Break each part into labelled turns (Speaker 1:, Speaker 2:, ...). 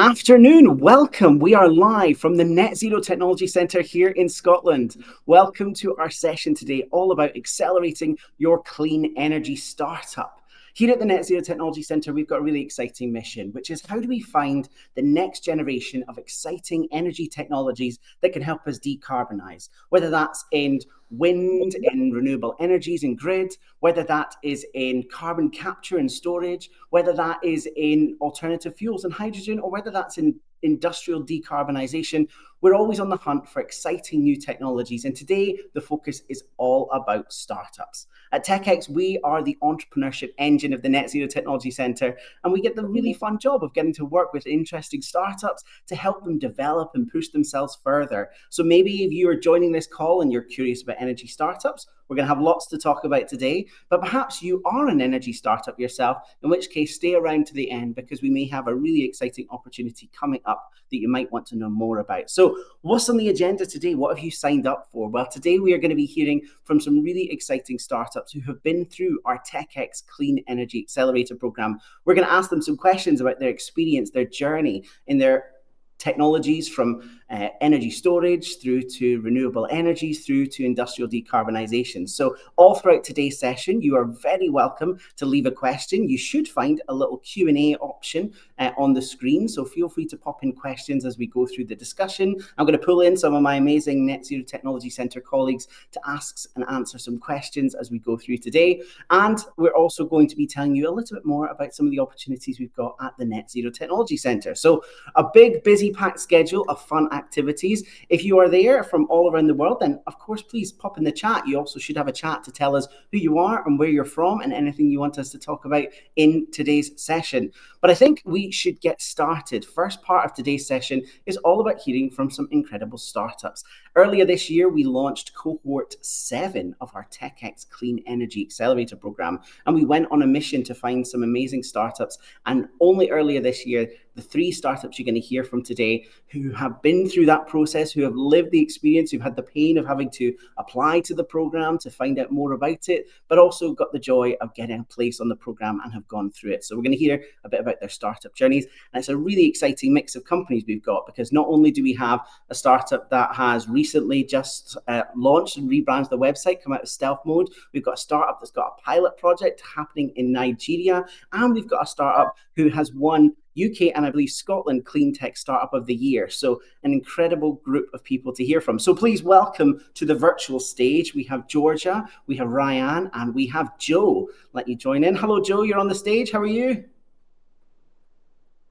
Speaker 1: afternoon. Welcome. We are live from the Net Zero Technology Centre here in Scotland. Welcome to our session today, all about accelerating your clean energy startup. Here at the Net Zero Technology Centre, we've got a really exciting mission, which is how do we find the next generation of exciting energy technologies that can help us decarbonise, whether that's in wind, in renewable energies and grid, whether that is in carbon capture and storage, whether that is in alternative fuels and hydrogen, or whether that's in industrial decarbonisation. We're always on the hunt for exciting new technologies. And today, the focus is all about startups. At TechX, we are the entrepreneurship engine of the Net Zero Technology Centre, and we get the really fun job of getting to work with interesting startups to help them develop and push themselves further. So maybe if you are joining this call and you're curious about energy startups, we're going to have lots to talk about today, but perhaps you are an energy startup yourself, in which case stay around to the end because we may have a really exciting opportunity coming up that you might want to know more about. So what's on the agenda today? What have you signed up for? Well, today we are going to be hearing from some really exciting startups who have been through our TechX Clean Energy Accelerator program. We're going to ask them some questions about their experience, their journey in their technologies from energy storage through to renewable energies through to industrial decarbonisation. So all throughout today's session, you are very welcome to leave a question. You should find a little Q&A option on the screen. So feel free to pop in questions as we go through the discussion. I'm going to pull in some of my amazing Net Zero Technology Centre colleagues to ask and answer some questions as we go through today. And we're also going to be telling you a little bit more about some of the opportunities we've got at the Net Zero Technology Centre. So a big, busy, packed schedule of fun activities. If you are there from all around the world, then of course, please pop in the chat. You also should have a chat to tell us who you are and where you're from and anything you want us to talk about in today's session. But I think we should get started. First part of today's session is all about hearing from some incredible startups. Earlier this year, we launched cohort 7 of our TechX Clean Energy Accelerator program, and we went on a mission to find some amazing startups. And only earlier this year, the 3 startups you're going to hear from today who have been through that process, who have lived the experience, who've had the pain of having to apply to the program to find out more about it, but also got the joy of getting a place on the program and have gone through it. So we're going to hear a bit about their startup journeys. And it's a really exciting mix of companies we've got, because not only do we have a startup that has recently just launched and rebranded the website, come out of stealth mode, we've got a startup that's got a pilot project happening in Nigeria, and we've got a startup who has won UK and I believe Scotland Clean Tech Startup of the Year. So an incredible group of people to hear from. So please welcome to the virtual stage. We have Georgia, we have Ryan, and we have Joe. Let you join in. Hello, Joe, you're on the stage. How are you?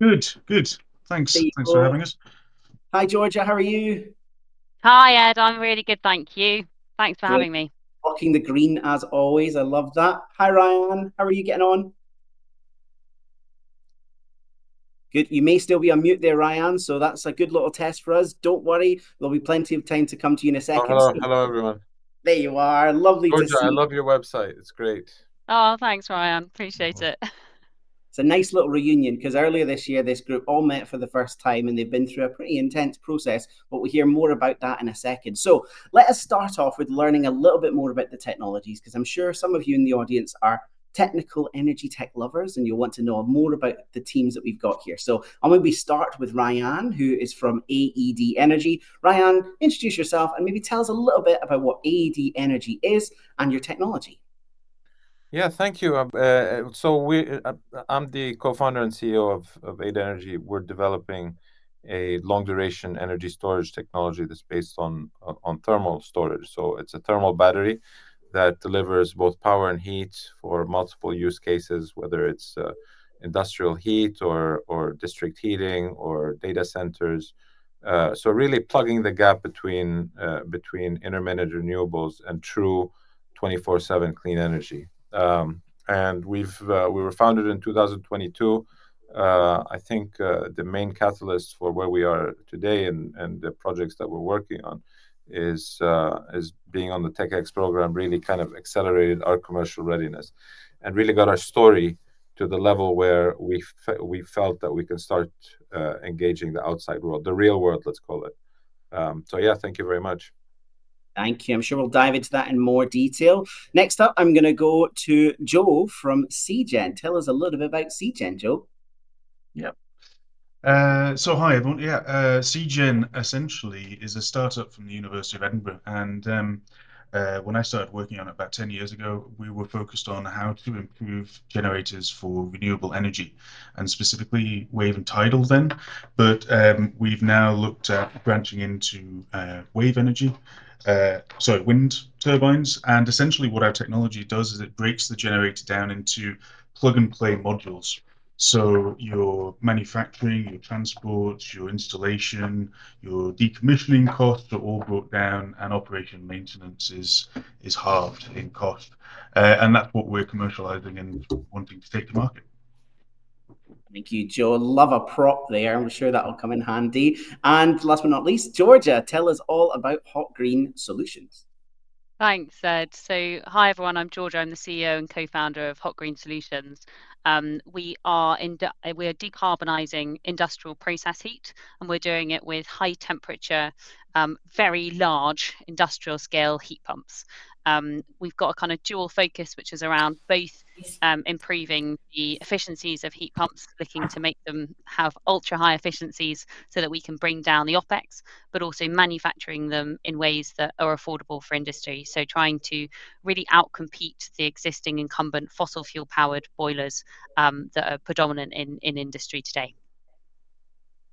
Speaker 2: Good. Thanks for having us.
Speaker 1: Hi, Georgia, how are you?
Speaker 3: Hi, Ed. I'm really good, thank you. Thanks for having me.
Speaker 1: Rocking the green as always. I love that. Hi, Ryan. How are you getting on? Good. You may still be on mute there, Ryan, so that's a good little test for us. Don't worry. There'll be plenty of time to come to you in a second.
Speaker 4: Hello, everyone.
Speaker 1: There you are. Lovely
Speaker 4: Georgia,
Speaker 1: to see
Speaker 4: I
Speaker 1: you.
Speaker 4: love your website. It's great.
Speaker 3: Oh, thanks, Ryan. Appreciate it.
Speaker 1: It's a nice little reunion because earlier this year, this group all met for the first time and they've been through a pretty intense process, but we'll hear more about that in a second. So let us start off with learning a little bit more about the technologies, because I'm sure some of you in the audience are technical energy tech lovers and you'll want to know more about the teams that we've got here. So I'll maybe start with Ryan, who is from AED Energy. Ryan, introduce yourself and maybe tell us a little bit about what AED Energy is and your technology.
Speaker 4: Yeah, thank you. I'm the co-founder and CEO of AED Energy. We're developing a long-duration energy storage technology that's based on thermal storage. So it's a thermal battery that delivers both power and heat for multiple use cases, whether it's industrial heat or district heating or data centers. So really plugging the gap between intermittent renewables and true 24/7 clean energy. And we were founded in 2022. I think the main catalyst for where we are today and the projects that we're working on is being on the TechX program really kind of accelerated our commercial readiness and really got our story to the level where we felt that we can start engaging the outside world, the real world, let's call it. So yeah, thank you very much.
Speaker 1: Thank you. I'm sure we'll dive into that in more detail. Next up, I'm going to go to Joe from CGen. Tell us a little bit about CGen, Joe.
Speaker 2: Yep. Hi everyone. CGen essentially is a startup from the University of Edinburgh, and when I started working on it about 10 years ago, we were focused on how to improve generators for renewable energy, and specifically wave and tidal then. But we've now looked at branching into wave energy, wind turbines, and essentially what our technology does is it breaks the generator down into plug and play modules. So your manufacturing, your transport, your installation, your decommissioning costs are all brought down, and operation maintenance is halved in cost. And that's what we're commercializing and wanting to take to market.
Speaker 1: Thank you, Joe. Love a prop there. I'm sure that'll come in handy. And last but not least, Georgia, tell us all about Hot Green Solutions.
Speaker 3: Thanks, Ed. So, hi everyone. I'm Georgia. I'm the CEO and co-founder of Hot Green Solutions. We are decarbonising industrial process heat, and we're doing it with high temperature, very large industrial scale heat pumps. We've got a kind of dual focus, which is around both improving the efficiencies of heat pumps, looking to make them have ultra high efficiencies so that we can bring down the OPEX, but also manufacturing them in ways that are affordable for industry. So trying to really outcompete the existing incumbent fossil fuel powered boilers that are predominant in industry today.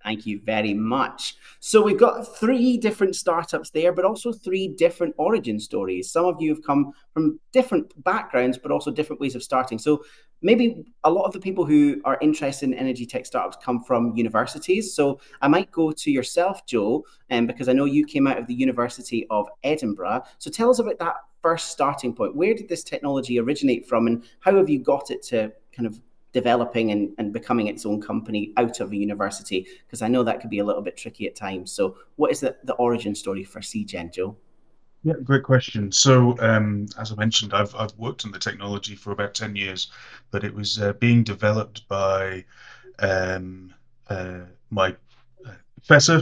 Speaker 1: Thank you very much. So we've got 3 different startups there, but also 3 different origin stories. Some of you have come from different backgrounds, but also different ways of starting. So maybe a lot of the people who are interested in energy tech startups come from universities. So I might go to yourself, Joe, because I know you came out of the University of Edinburgh. So tell us about that first starting point. Where did this technology originate from, and how have you got it to kind of developing and becoming its own company out of a university? Because I know that could be a little bit tricky at times. So what is the origin story for CGen, Joe?
Speaker 2: Yeah, great question. So, as I mentioned, I've worked on the technology for about 10 years, but it was being developed by my professor,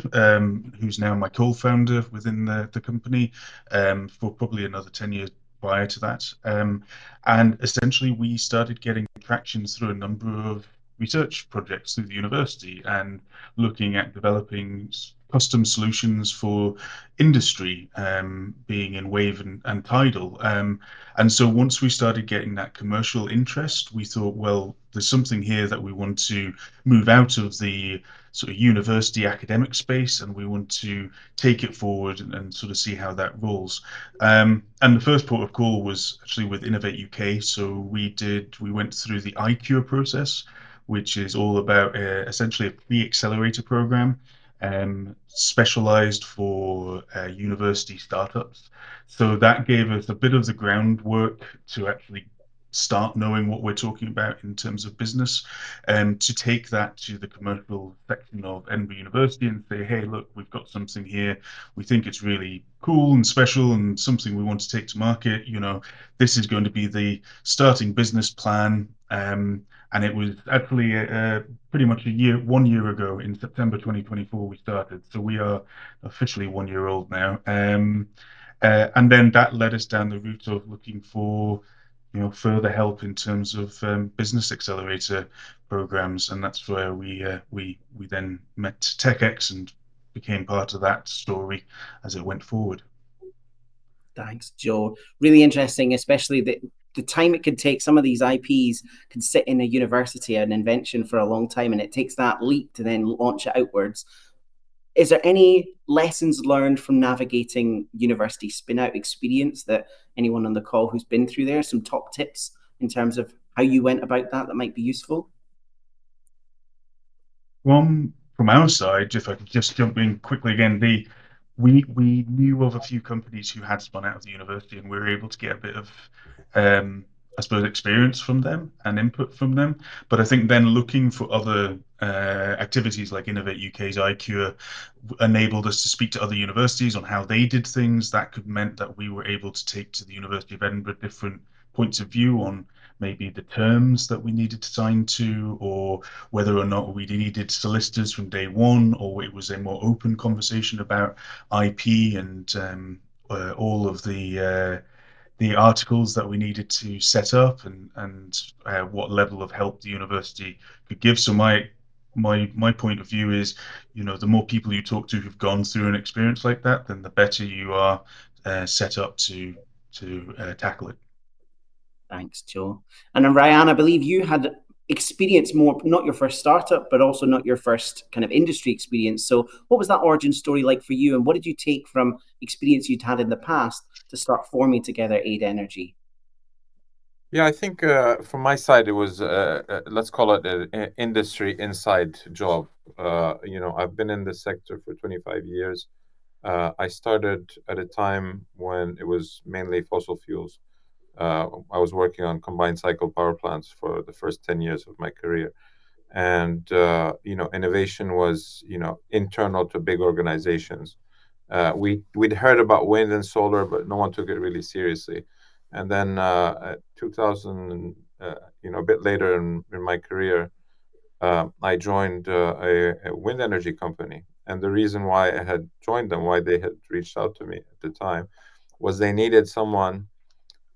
Speaker 2: who's now my co-founder within the company, for probably another 10 years prior to that. And essentially, we started getting traction through a number of research projects through the university and looking at developing custom solutions for industry, being in wave and tidal. And so once we started getting that commercial interest, we thought, well, there's something here that we want to move out of the sort of university academic space, and we want to take it forward and sort of see how that rolls. And the first port of call was actually with Innovate UK. So we went through the iCure process, which is all about essentially a pre-accelerator program specialized for university startups. So that gave us a bit of the groundwork to actually start knowing what we're talking about in terms of business, and to take that to the commercial section of Edinburgh University and say, hey, look, we've got something here. We think it's really cool and special and something we want to take to market. You know, this is going to be the starting business plan. And it was actually pretty much 1 year ago in September 2024 we started. So we are officially 1 year old now. And then that led us down the route of looking for, further help in terms of business accelerator programs, and that's where we then met TechX and became part of that story as it went forward.
Speaker 1: Thanks, Joe. Really interesting, especially the time it could take. Some of these IPs could sit in a university, an invention for a long time, and it takes that leap to then launch it outwards. Is there any lessons learned from navigating university spin-out experience that anyone on the call who's been through there, some top tips in terms of how you went about that might be useful?
Speaker 2: From our side, if I could just jump in quickly again, we knew of a few companies who had spun out of the university, and we were able to get a bit of, I suppose, experience from them and input from them. But I think then looking for other activities like Innovate UK's iCure enabled us to speak to other universities on how they did things. That could meant that we were able to take to the University of Edinburgh different points of view on maybe the terms that we needed to sign to, or whether or not we needed solicitors from day one, or it was a more open conversation about IP and all of the articles that we needed to set up, and what level of help the university could give. So my point of view is, the more people you talk to who've gone through an experience like that, then the better you are set up to tackle it.
Speaker 1: Thanks, Joe. And then Ryan, I believe you had experience more, not your first startup, but also not your first kind of industry experience. So what was that origin story like for you? And what did you take from experience you'd had in the past to start forming together Aid Energy?
Speaker 4: Yeah, I think from my side, it was, let's call it an industry inside job. I've been in this sector for 25 years. I started at a time when it was mainly fossil fuels. I was working on combined cycle power plants for the first 10 years of my career. And, innovation was, internal to big organizations. We'd heard about wind and solar, but no one took it really seriously. And then at 2000, a bit later in my career, I joined a wind energy company. And the reason why I had joined them, why they had reached out to me at the time, was they needed someone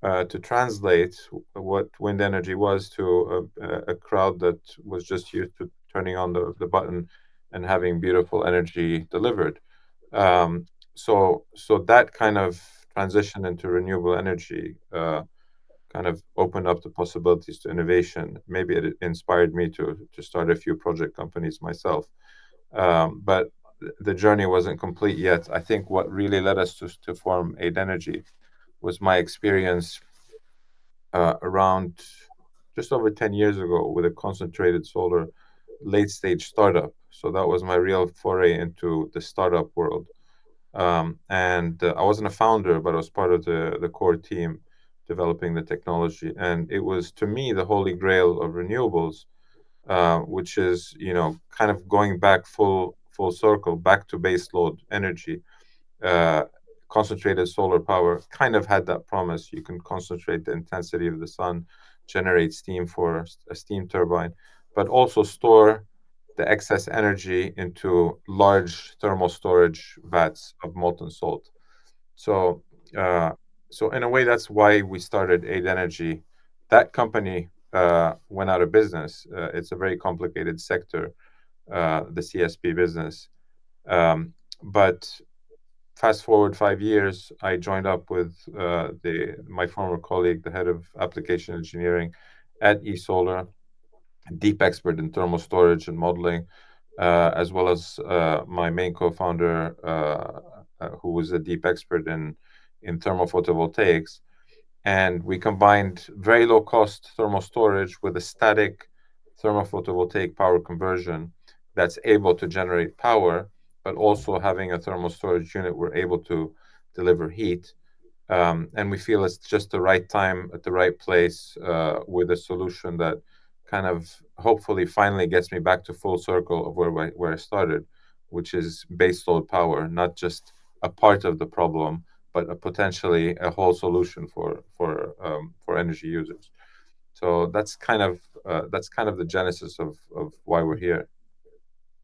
Speaker 4: to translate what wind energy was to a crowd that was just used to turning on the button and having beautiful energy delivered. Um, so that kind of transition into renewable energy kind of opened up the possibilities to innovation. Maybe it inspired me to start a few project companies myself. But the journey wasn't complete yet. I think what really led us to form Aid Energy was my experience around just over 10 years ago with a concentrated solar late stage startup. So that was my real foray into the startup world. And I wasn't a founder, but I was part of the core team developing the technology. And it was, to me, the holy grail of renewables, which is, kind of going back full circle, back to base load energy. uh, Concentrated solar power kind of had that promise. You can concentrate the intensity of the sun, generate steam for a steam turbine, but also store the excess energy into large thermal storage vats of molten salt. So, uh, so in a way, that's why we started Aid Energy. That company went out of business. It's a very complicated sector, the CSP business. But fast forward 5 years, I joined up with my former colleague, the head of application engineering at eSolar, deep expert in thermal storage and modeling, as well as my main co-founder, who was a deep expert in thermal photovoltaics. And we combined very low cost thermal storage with a static thermal photovoltaic power conversion that's able to generate power, but also having a thermal storage unit, we're able to deliver heat. And we feel it's just the right time at the right place with a solution that kind of hopefully finally gets me back to full circle of where I started, which is base load power, not just a part of the problem, but potentially a whole solution for energy users. So that's kind of the genesis of why we're here.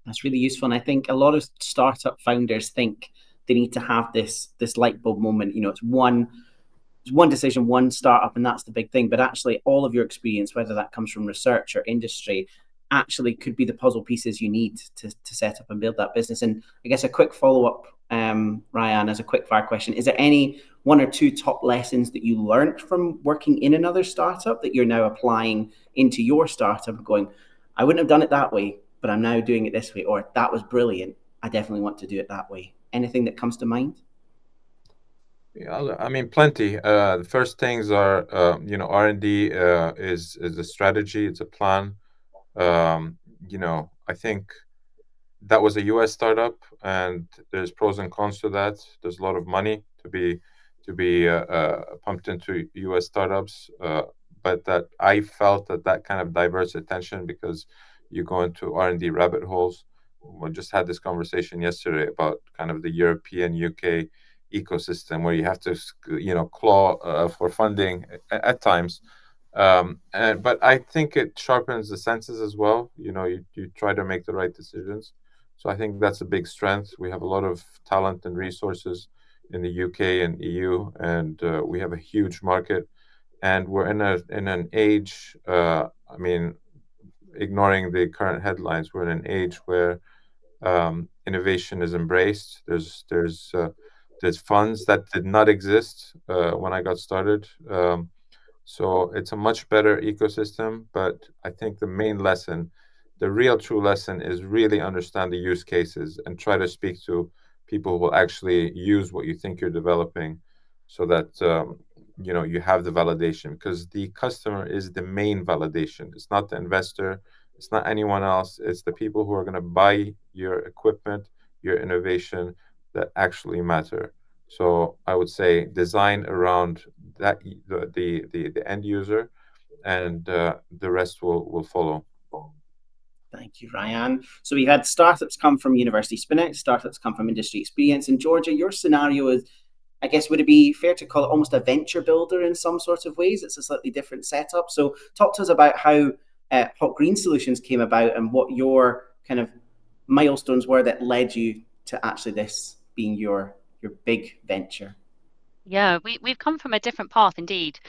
Speaker 1: That's really useful. And I think a lot of startup founders think they need to have this light bulb moment. It's one decision, one startup, and that's the big thing. But actually, all of your experience, whether that comes from research or industry, actually could be the puzzle pieces you need to set up and build that business. And I guess a quick follow up, Ryan, as a quick fire question: is there any one or two top lessons that you learned from working in another startup that you're now applying into your startup, going, I wouldn't have done it that way, but I'm now doing it this way, or that was brilliant, I definitely want to do it that way? Anything that comes to mind?
Speaker 4: Yeah, I mean, plenty. The first things are, R&D is a strategy, it's a plan. I think that was a US startup, and there's pros and cons to that. There's a lot of money to be pumped into US startups, but that I felt that kind of diverse attention because you go into R&D rabbit holes. We just had this conversation yesterday about kind of the European UK ecosystem where you have to claw for funding at times. But I think it sharpens the senses as well. You try to make the right decisions. So I think that's a big strength. We have a lot of talent and resources in the UK and EU, and we have a huge market. And we're in an age. I mean, ignoring the current headlines, we're in an age where innovation is embraced. There's funds that did not exist when I got started. So it's a much better ecosystem. But I think the main lesson, the real true lesson, is really understand the use cases and try to speak to people who will actually use what you think you're developing, so that you have the validation, because the customer is the main validation. It's not the investor, it's not anyone else. It's the people who are going to buy your equipment, your innovation, that actually matter. So I would say design around that, the end user, and the rest will follow.
Speaker 1: Thank you, Ryan. So we had startups come from university spin-outs, startups come from industry experience. In Georgia, your scenario is, I guess, would it be fair to call it almost a venture builder in some sort of ways? It's a slightly different setup. So talk to us about how Hot Green Solutions came about and what your kind of milestones were that led you to actually this being your big venture.
Speaker 3: Yeah, we've come from a different path indeed.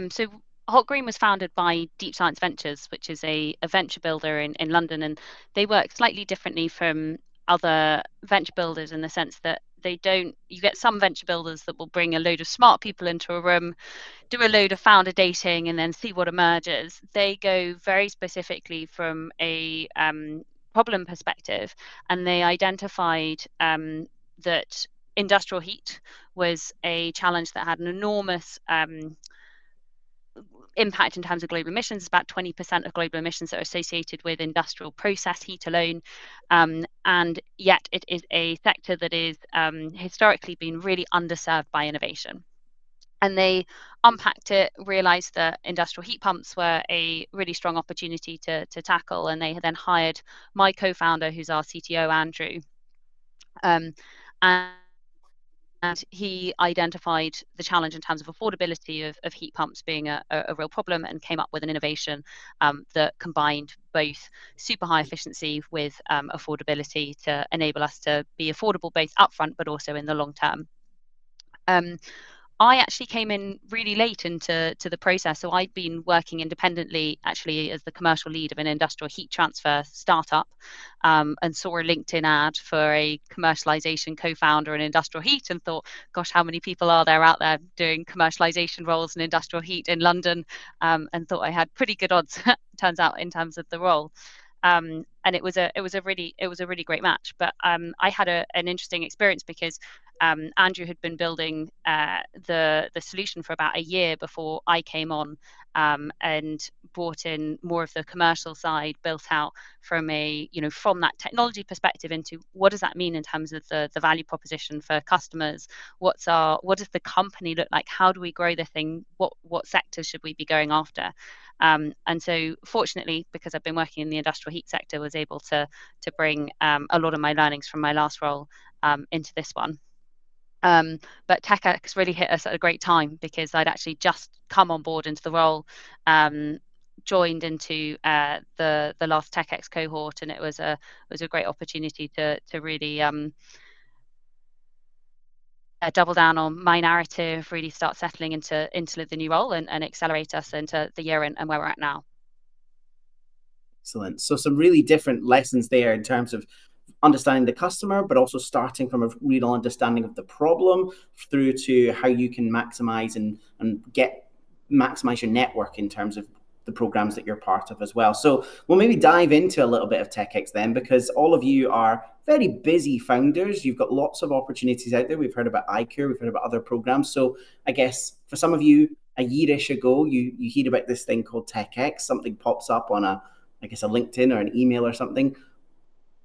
Speaker 3: So Hot Green was founded by Deep Science Ventures, which is a venture builder in London, and they work slightly differently from other venture builders in the sense that they don't, you get some venture builders that will bring a load of smart people into a room, do a load of founder dating, and then see what emerges. They go very specifically from a problem perspective, and they identified that industrial heat was a challenge that had an enormous impact in terms of global emissions. It's about 20% of global emissions that are associated with industrial process heat alone. And yet it is a sector that is historically been really underserved by innovation. And they unpacked it, realized that industrial heat pumps were a really strong opportunity to tackle. And they then hired my co-founder, who's our CTO, Andrew. And he identified the challenge in terms of affordability of heat pumps being a real problem, and came up with an innovation that combined both super high efficiency with affordability to enable us to be affordable both upfront but also in the long term. I actually came in really late into the process. So I'd been working independently, actually, as the commercial lead of an industrial heat transfer startup, and saw a LinkedIn ad for a commercialization co-founder in industrial heat, and thought, gosh, how many people are there out there doing commercialization roles in industrial heat in London? And thought I had pretty good odds, turns out, in terms of the role. And it was a really great match. But I had an interesting experience because Andrew had been building the solution for about a year before I came on, and brought in more of the commercial side, built out from from that technology perspective into what does that mean in terms of the value proposition for customers. What does the company look like? How do we grow the thing? What sectors should we be going after? And so fortunately, because I've been working in the industrial heat sector, was able to bring a lot of my learnings from my last role into this one. But TechX really hit us at a great time, because I'd actually just come on board into the role, joined into the last TechX cohort, and it was a great opportunity to really double down on my narrative, really start settling into the new role, and accelerate us into the year and where we're at now.
Speaker 1: Excellent. So some really different lessons there in terms of understanding the customer, but also starting from a real understanding of the problem through to how you can maximize and maximize your network in terms of the programs that you're part of as well. So we'll maybe dive into a little bit of TechX then, because all of you are very busy founders. You've got lots of opportunities out there. We've heard about iCure, we've heard about other programs. So I guess for some of you, a yearish ago, you hear about this thing called TechX, something pops up on a LinkedIn or an email or something.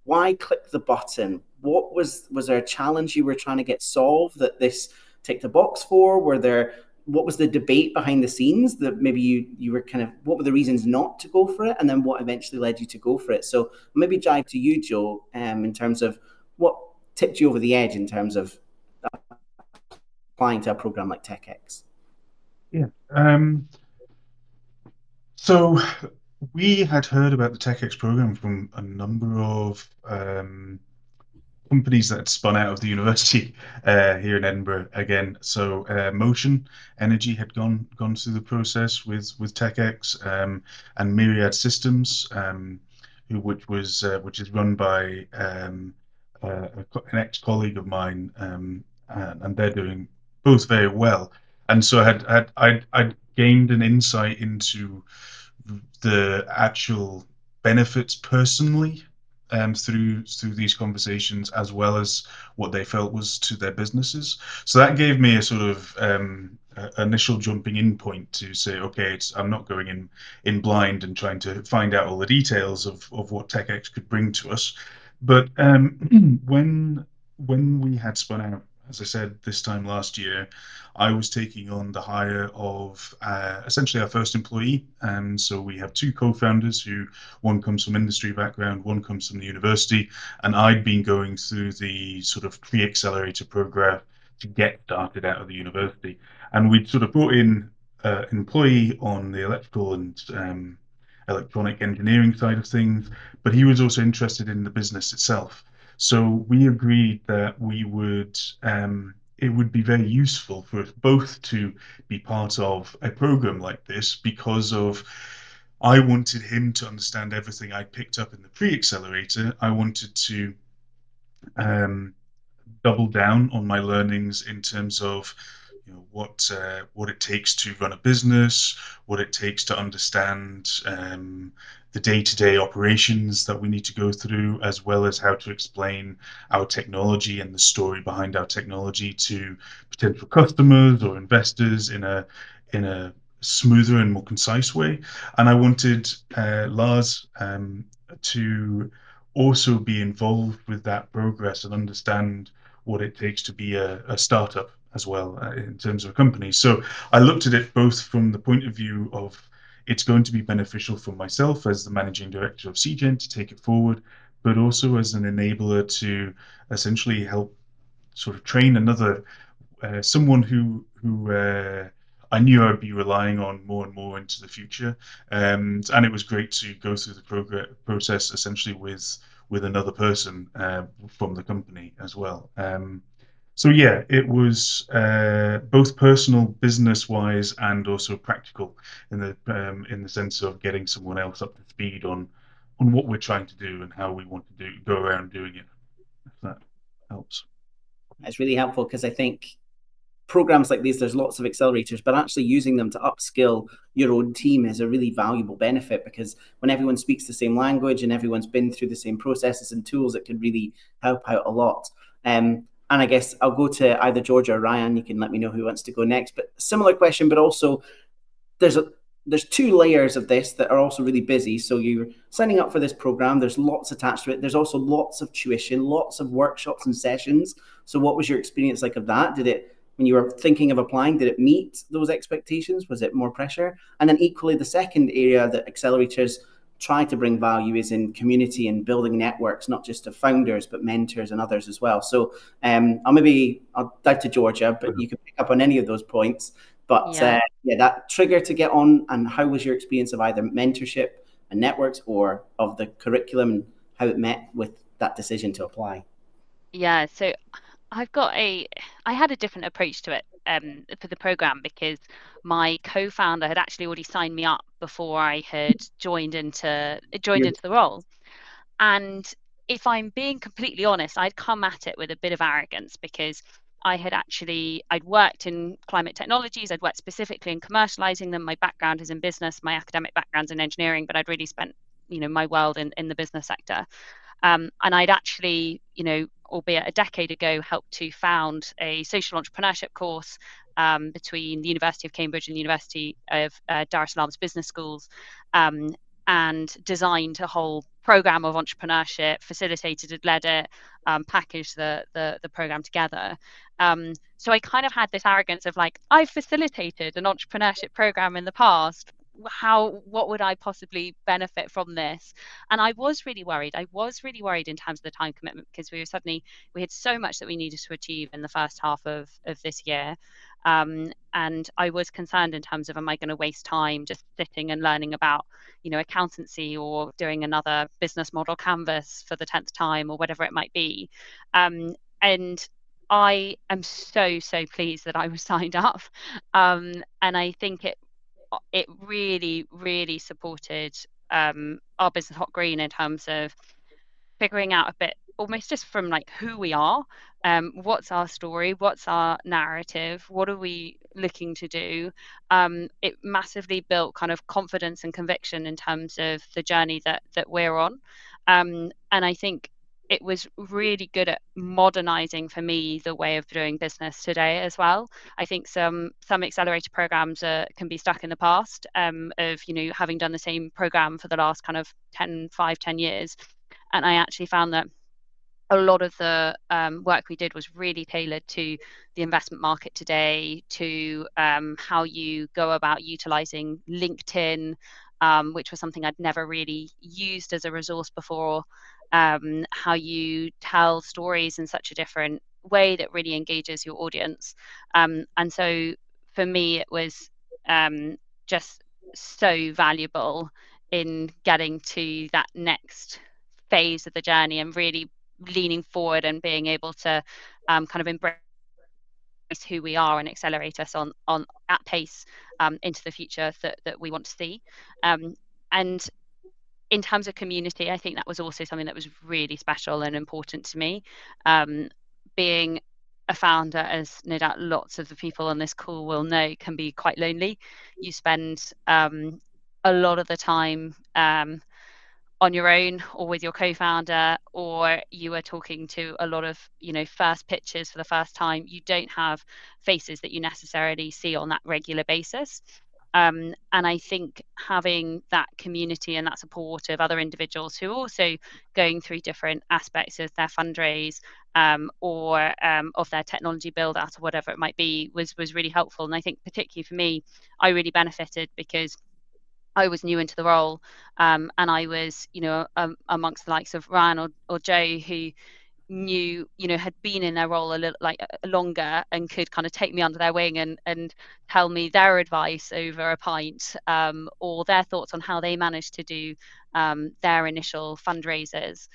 Speaker 1: Why click the button? What was there a challenge you were trying to get solved that this ticked the box for? What was the debate behind the scenes that maybe you were kind of, what were the reasons not to go for it? And then what eventually led you to go for it? So maybe dive to you, Joe, in terms of what tipped you over the edge in terms of applying to a program like TechX.
Speaker 2: Yeah. So we had heard about the TechX program from a number of companies that had spun out of the university here in Edinburgh again. So Motion Energy had gone through the process with TechX, and Myriad Systems, which is run by an ex-colleague of mine, and they're doing both very well. And so I'd gained an insight into the actual benefits personally, through these conversations, as well as what they felt was to their businesses. So that gave me a sort of initial jumping in point to say, okay, I'm not going in blind and trying to find out all the details of what TechX could bring to us. But when we had spun out, as I said, this time last year, I was taking on the hire of essentially our first employee. And so we have two co-founders who, one comes from industry background, one comes from the university, and I'd been going through the sort of pre-accelerator program to get started out of the university. And we'd sort of brought in an employee on the electrical and electronic engineering side of things, but he was also interested in the business itself. So we agreed that it would be very useful for us both to be part of a program like this, because of I wanted him to understand everything I picked up in the pre-accelerator. I wanted to um, double down on my learnings in terms of what it takes to run a business, what it takes to understand the day-to-day operations that we need to go through, as well as how to explain our technology and the story behind our technology to potential customers or investors in a smoother and more concise way. And I wanted Lars to also be involved with that progress and understand what it takes to be a startup as well, in terms of a company. So I looked at it both from the point of view of it's going to be beneficial for myself as the managing director of CGen to take it forward, but also as an enabler to essentially help sort of train another someone who I knew I'd be relying on more and more into the future. And it was great to go through the process essentially with another person from the company as well. So yeah, it was both personal, business-wise, and also practical in the sense of getting someone else up to speed on what we're trying to do and how we want to go around doing it. If that helps.
Speaker 1: It's really helpful because I think programs like these, there's lots of accelerators, but actually using them to upskill your own team is a really valuable benefit, because when everyone speaks the same language and everyone's been through the same processes and tools, it can really help out a lot. And I guess I'll go to either Georgia or Ryan. You can let me know who wants to go next. But similar question, but also there's two layers of this that are also really busy. So you're signing up for this program. There's lots attached to it. There's also lots of tuition, lots of workshops and sessions. So what was your experience like of that? When you were thinking of applying, did it meet those expectations? Was it more pressure? And then equally, the second area that accelerators try to bring value is in community and building networks, not just of founders, but mentors and others as well. So I'll dive to Georgia, but you can pick up on any of those points. But that trigger to get on, and how was your experience of either mentorship and networks or of the curriculum and how it met with that decision to apply?
Speaker 3: Yeah, so I had a different approach to it for the program, because my co-founder had actually already signed me up before I had joined into the role. And if I'm being completely honest, I'd come at it with a bit of arrogance, because I'd worked in climate technologies. I'd worked specifically in commercializing them. My background is in business, my academic background's in engineering, but I'd really spent, my world in the business sector. And I'd actually, albeit a decade ago, helped to found a social entrepreneurship course between the University of Cambridge and the University of Dar es Salaam's business schools, and designed a whole program of entrepreneurship, facilitated it, led it, packaged the program together. So I kind of had this arrogance of like, I've facilitated an entrepreneurship program in the past. what would I possibly benefit from this? And I was really worried. I was really worried in terms of the time commitment, because we had so much that we needed to achieve in the first half of this year. And I was concerned in terms of, am I going to waste time just sitting and learning about, accountancy, or doing another business model canvas for the 10th time, or whatever it might be. And I am so pleased that I was signed up. And I think it really, really supported our business Hot Green in terms of figuring out a bit, almost just from like who we are, what's our story, what's our narrative, what are we looking to do. It massively built kind of confidence and conviction in terms of the journey that we're on. And I think it was really good at modernizing for me the way of doing business today as well. I think some accelerator programs can be stuck in the past, of having done the same program for the last kind of 10 years. And I actually found that a lot of the work we did was really tailored to the investment market today, to how you go about utilizing LinkedIn, which was something I'd never really used as a resource before, how you tell stories in such a different way that really engages your audience. And so for me, it was just so valuable in getting to that next phase of the journey, and really leaning forward and being able to kind of embrace who we are and accelerate us on at pace into the future that we want to see. And in terms of community, I think that was also something that was really special and important to me. Being a founder, as no doubt lots of the people on this call will know, can be quite lonely. You spend a lot of the time on your own, or with your co-founder, or you are talking to a lot of first pitches for the first time. You don't have faces that you necessarily see on that regular basis. And I think having that community and that support of other individuals who are also going through different aspects of their fundraise, or of their technology build out, or whatever it might be, was really helpful. And I think particularly for me, I really benefited because I was new into the role, and I was, amongst the likes of Ryan or Joe, who knew, had been in their role a little longer, and could kind of take me under their wing and tell me their advice over a pint, or their thoughts on how they managed to do their initial fundraisers,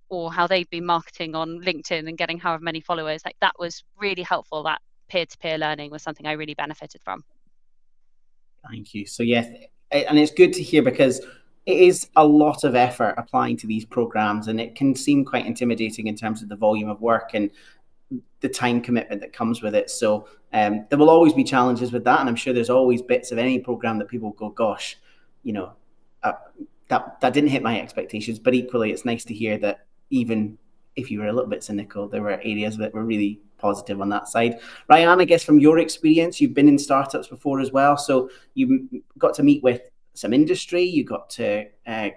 Speaker 3: or how they've been marketing on LinkedIn and getting however many followers. Like, that was really helpful. That peer-to-peer learning was something I really benefited from.
Speaker 1: Thank you. So yes, and it's good to hear, because it is a lot of effort applying to these programs, and it can seem quite intimidating in terms of the volume of work and the time commitment that comes with it. So there will always be challenges with that, and I'm sure there's always bits of any program that people go, gosh, that didn't hit my expectations. But equally, it's nice to hear that even if you were a little bit cynical, there were areas that were really positive on that side. Ryan, I guess from your experience, you've been in startups before as well, so you got to meet with some industry, you got to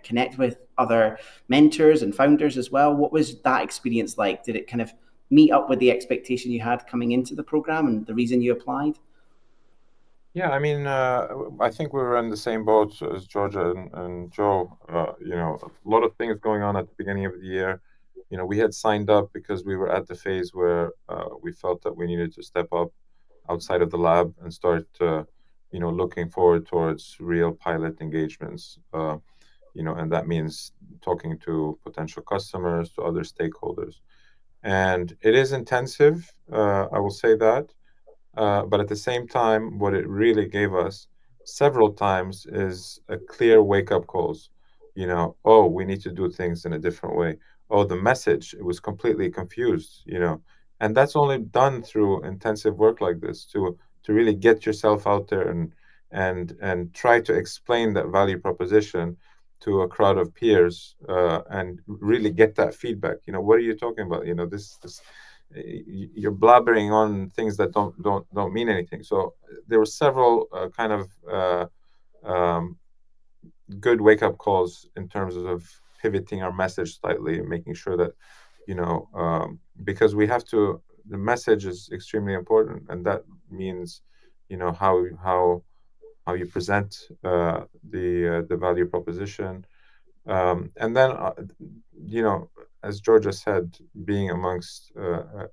Speaker 1: connect with other mentors and founders as well. What was that experience like? Did it kind of meet up with the expectation you had coming into the program and the reason you applied?
Speaker 4: Yeah, I mean, I think we were in the same boat as Georgia and Joe. A lot of things going on at the beginning of the year. We had signed up because we were at the phase where we felt that we needed to step up outside of the lab and start, looking forward towards real pilot engagements. And that means talking to potential customers, to other stakeholders. And it is intensive, I will say that. But at the same time, what it really gave us several times is a clear wake-up calls. Oh, we need to do things in a different way. Oh, the message, it was completely confused. And that's only done through intensive work like this, to really get yourself out there and try to explain that value proposition to a crowd of peers, and really get that feedback. What are you talking about? This you're blabbering on things that don't mean anything. So there were several kind of good wake-up calls in terms of pivoting our message slightly and making sure that because the message is extremely important, and that means how how you present the value proposition, and then as Georgia said, being amongst a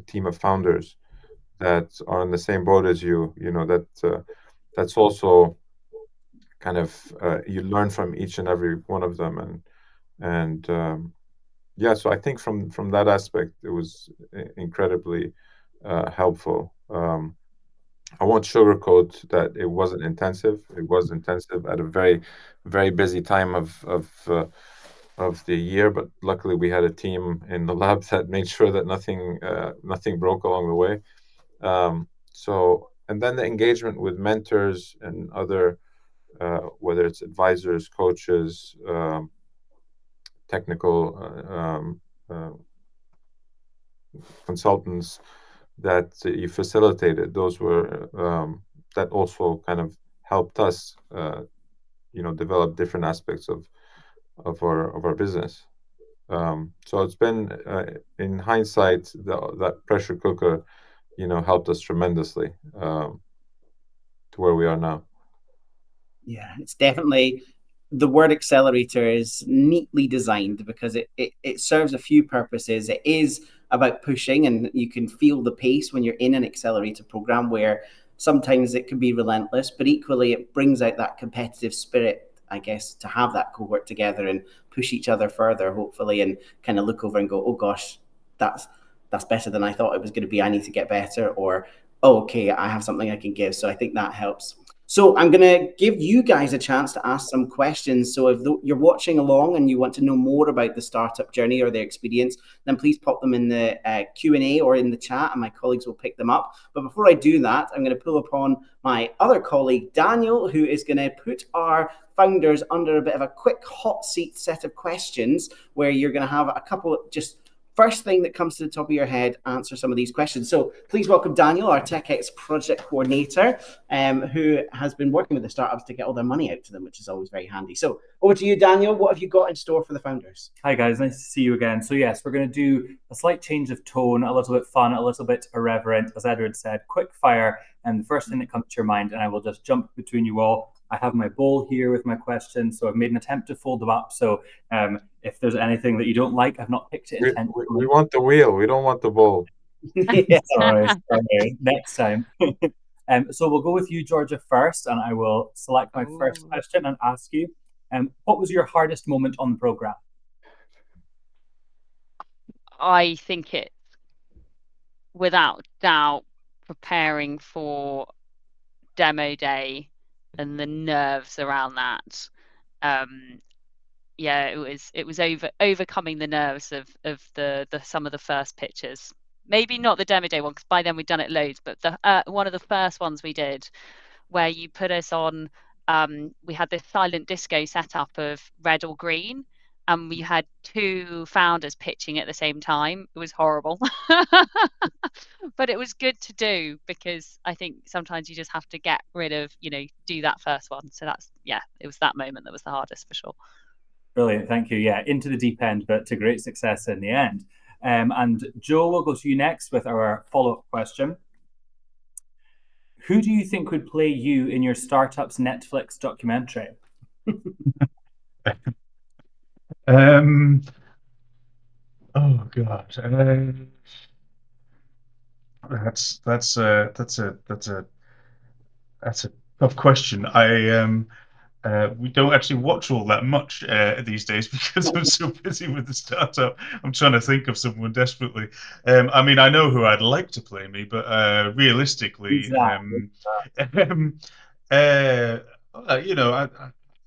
Speaker 4: team of founders that are on the same boat as you, that's also kind of you learn from each and every one of them, and yeah, so I think from that aspect, it was incredibly helpful. I won't sugarcoat that it wasn't intensive. It was intensive at a very, very busy time of the year, but luckily we had a team in the lab that made sure that nothing broke along the way. So, and then the engagement with mentors and other, whether it's advisors, coaches, technical consultants that you facilitated, those were that also kind of helped us, develop different aspects of our business. So it's been, in hindsight, that pressure cooker, helped us tremendously to where we are now.
Speaker 1: Yeah, it's definitely, the word accelerator is neatly designed because it serves a few purposes. It is about pushing, and you can feel the pace when you're in an accelerator program where sometimes it can be relentless, but equally it brings out that competitive spirit, I guess, to have that cohort together and push each other further, hopefully, and kind of look over and go, oh gosh, that's better than I thought it was going to be. I need to get better, or oh, okay, I have something I can give. So I think that helps. So I'm going to give you guys a chance to ask some questions. So if you're watching along and you want to know more about the startup journey or their experience, then please pop them in the Q&A or in the chat, and my colleagues will pick them up. But before I do that, I'm going to pull upon my other colleague, Daniel, who is going to put our founders under a bit of a quick hot seat set of questions where you're going to have a couple of just first thing that comes to the top of your head, answer some of these questions. So please welcome Daniel, our TechX project coordinator, who has been working with the startups to get all their money out to them, which is always very handy. So over to you, Daniel. What have you got in store for the founders?
Speaker 5: Hi, guys. Nice to see you again. So yes, we're going to do a slight change of tone, a little bit fun, a little bit irreverent, as Edward said, quick fire, and the first thing that comes to your mind, and I will just jump between you all. I have my bowl here with my questions, so I've made an attempt to fold them up. So if there's anything that you don't like, I've not picked it intentionally.
Speaker 4: We want the wheel. We don't want the bowl.
Speaker 1: Yeah.
Speaker 5: Sorry. Next time. So we'll go with you, Georgia, first, and I will select my first question and ask you, what was your hardest moment on the program?
Speaker 3: I think it's without doubt preparing for demo day and the nerves around that. Yeah, it was overcoming the nerves of the some of the first pitches. Maybe not the demo day one, because by then we'd done it loads, but the one of the first ones we did, where you put us on, we had this silent disco setup of red or green, and we had two founders pitching at the same time. It was horrible. But it was good to do, because I think sometimes you just have to get rid of, do that first one. So it was that moment that was the hardest for sure.
Speaker 5: Brilliant, thank you. Yeah, into the deep end, but to great success in the end. And Joe, we'll go to you next with our follow-up question. Who do you think would play you in your startup's Netflix documentary?
Speaker 2: Oh God, that's a tough question. We don't actually watch all that much these days because I'm so busy with the startup. I'm trying to think of someone desperately. I mean, I know who I'd like to play me, but realistically,
Speaker 5: Exactly.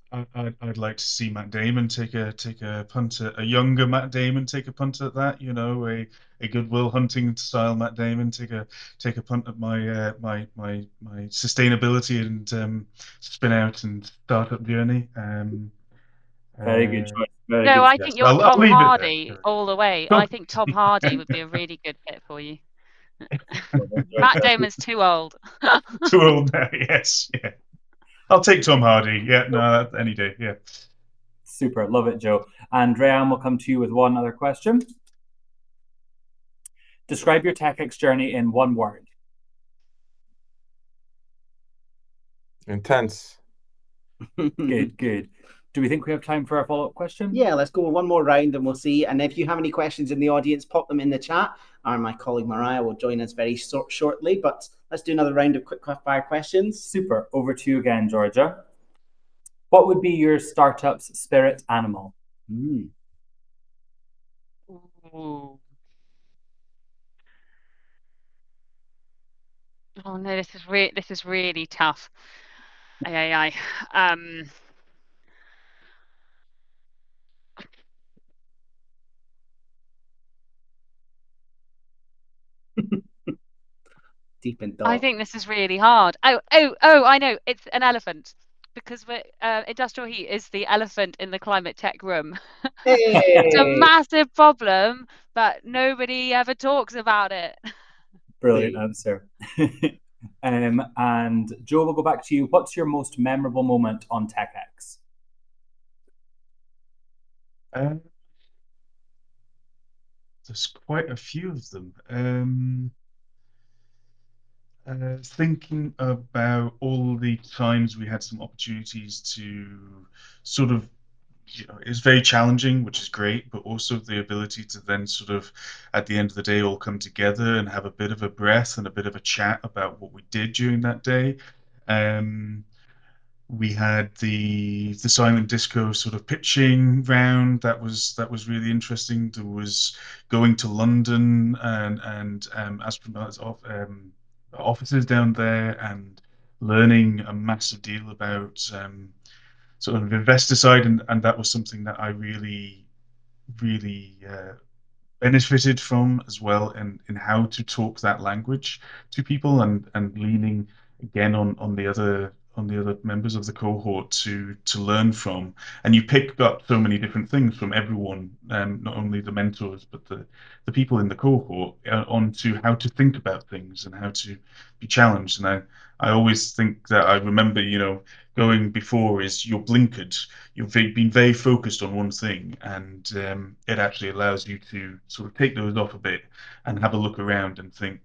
Speaker 2: I'd like to see Matt Damon take a punt at a younger Matt Damon take a punt at that. A Good Will Hunting style Matt Damon take a punt at my sustainability and spin out and startup journey.
Speaker 5: Very good choice. Very
Speaker 3: No,
Speaker 5: good
Speaker 3: I
Speaker 5: choice.
Speaker 3: think you're
Speaker 2: I'll
Speaker 3: Tom
Speaker 2: leave it there.
Speaker 3: Hardy all the way. I think Tom Hardy would be a really good fit for you. Matt Damon's too old.
Speaker 2: Too old now. Yes. Yeah. I'll take Tom Hardy. Yeah. No, any day. Yeah.
Speaker 5: Super. Love it, Joe. And Rayan, will come to you with one other question. Describe your TechX journey in one word.
Speaker 4: Intense.
Speaker 5: Good, good. Do we think we have time for a follow-up question?
Speaker 1: Yeah, let's go one more round and we'll see. And if you have any questions in the audience, pop them in the chat. Or my colleague Mariah will join us very shortly. But let's do another round of quick fire questions.
Speaker 5: Super. Over to you again, Georgia. What would be your startup's spirit animal?
Speaker 3: Ooh. Oh no, this is really tough. Aye.
Speaker 1: Deep in thought.
Speaker 3: I think this is really hard. Oh, I know. It's an elephant. Because industrial heat is the elephant in the climate tech room.
Speaker 1: Hey.
Speaker 3: It's a massive problem, but nobody ever talks about it.
Speaker 5: Brilliant answer. And Joe, we'll go back to you. What's your most memorable moment on TechX?
Speaker 2: There's quite a few of them. Thinking about all the times we had some opportunities to sort of, it's very challenging, which is great, but also the ability to then sort of, at the end of the day, all come together and have a bit of a breath and a bit of a chat about what we did during that day. We had the silent disco sort of pitching round that was really interesting. There was going to London and astronauts offices down there and learning a massive deal about sort of investor side, and that was something that I really benefited from as well in how to talk that language to people, and leaning again on the other members of the cohort to learn from. And you pick up so many different things from everyone, not only the mentors but the people in the cohort, onto how to think about things and how to be challenged. And I always think that I remember, going before is you're blinkered. You've been very focused on one thing, and it actually allows you to sort of take those off a bit and have a look around and think,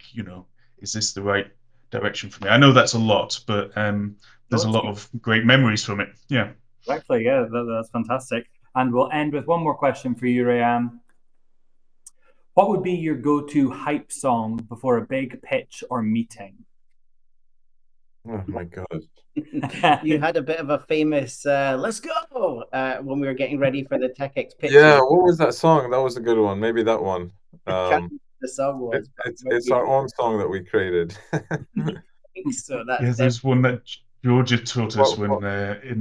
Speaker 2: is this the right direction for me? I know that's a lot, but there's a lot of great memories from it. Yeah.
Speaker 5: Exactly. Yeah, that's fantastic. And we'll end with one more question for you, Rayanne. What would be your go-to hype song before a big pitch or meeting?
Speaker 4: Oh my God.
Speaker 1: You had a bit of a famous let's go when we were getting ready for the TechX pitch.
Speaker 4: Yeah, what was that song? That was a good one. Maybe that one.
Speaker 1: The song was.
Speaker 4: It's our own song that we created.
Speaker 1: I think so. That's
Speaker 2: there's one that Georgia taught us when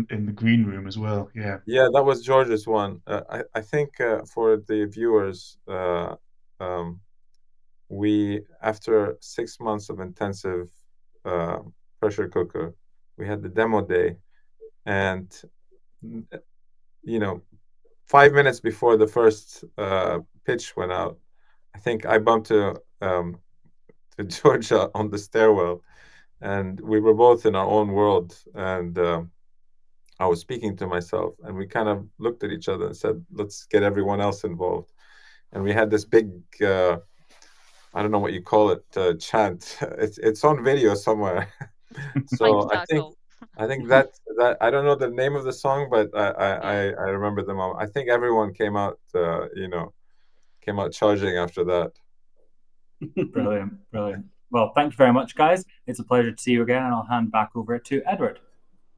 Speaker 2: in the green room as well. Yeah.
Speaker 4: Yeah, that was George's one. I think for the viewers, we, after 6 months of intensive pressure cooker, we had the demo day, and 5 minutes before the first pitch went out, I think I bumped to Georgia on the stairwell, and we were both in our own world, and I was speaking to myself, and we kind of looked at each other and said, let's get everyone else involved. And we had this big, I don't know what you call it, chant. It's on video somewhere. So I think that I don't know the name of the song, but I remember the moment. I think everyone came out, came out charging after that.
Speaker 5: Brilliant. Well, thank you very much, guys. It's a pleasure to see you again, and I'll hand back over to Edward.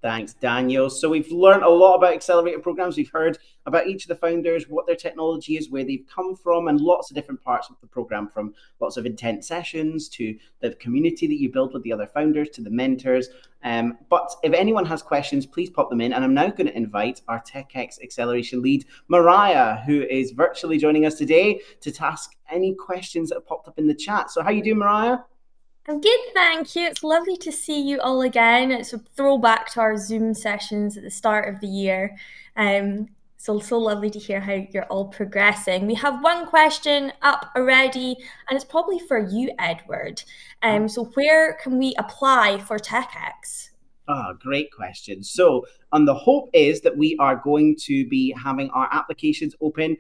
Speaker 1: Thanks, Daniel. So we've learned a lot about accelerator programs. We've heard about each of the founders, what their technology is, where they've come from, and lots of different parts of the program, from lots of intense sessions to the community that you build with the other founders to the mentors. But if anyone has questions, please pop them in. And I'm now going to invite our TechX acceleration lead, Mariah, who is virtually joining us today, to ask any questions that have popped up in the chat. So how you doing, Mariah?
Speaker 6: I'm good, thank you. It's lovely to see you all again. It's a throwback to our Zoom sessions at the start of the year. So lovely to hear how you're all progressing. We have one question up already, and it's probably for you, Edward. So where can we apply for TechX?
Speaker 1: Great question. So, and the hope is that we are going to be having our applications open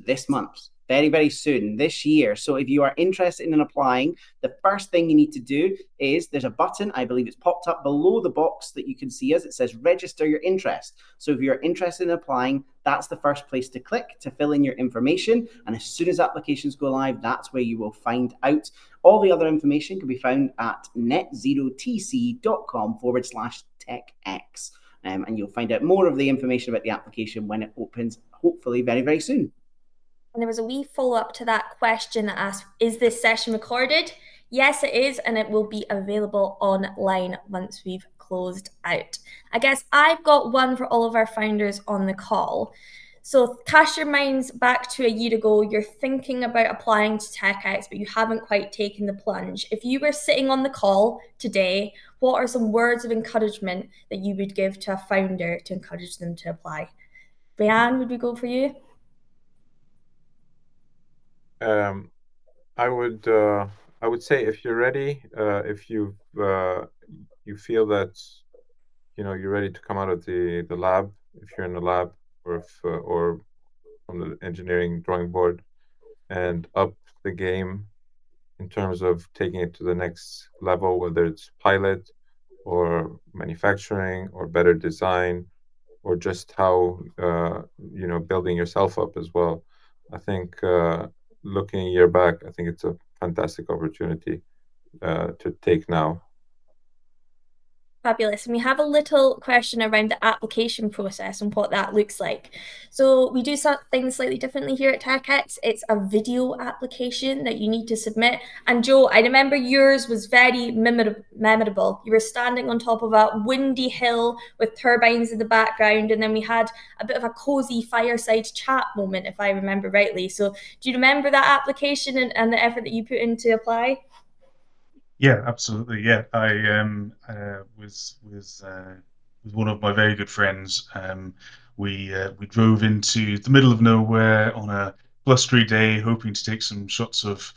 Speaker 1: this month. very, very soon this year. So if you are interested in applying, the first thing you need to do is there's a button, I believe it's popped up below the box that you can see as it says register your interest. So if you're interested in applying, that's the first place to click to fill in your information. And as soon as applications go live, that's where you will find out. All the other information can be found at netzerotc.com/TechX. And you'll find out more of the information about the application when it opens, hopefully very, very soon.
Speaker 6: And there was a wee follow-up to that question that asked, is this session recorded? Yes, it is, and it will be available online once we've closed out. I guess I've got one for all of our founders on the call. So cast your minds back to a year ago. You're thinking about applying to TechX, but you haven't quite taken the plunge. If you were sitting on the call today, what are some words of encouragement that you would give to a founder to encourage them to apply? Brianne, would we go for you?
Speaker 4: I would say if you're ready, if you feel that you're ready to come out of the lab, if you're in the lab, or from the engineering drawing board, and up the game in terms of taking it to the next level, whether it's pilot or manufacturing or better design, or just how building yourself up as well. I think looking a year back, I think it's a fantastic opportunity to take now.
Speaker 6: Fabulous. And we have a little question around the application process and what that looks like. So we do things slightly differently here at TechX. It's a video application that you need to submit. And Joe, I remember yours was very memorable. You were standing on top of a windy hill with turbines in the background. And then we had a bit of a cozy fireside chat moment, if I remember rightly. So do you remember that application and the effort that you put in to apply?
Speaker 2: Yeah, absolutely. Yeah, I was one of my very good friends. We drove into the middle of nowhere on a blustery day, hoping to take some shots with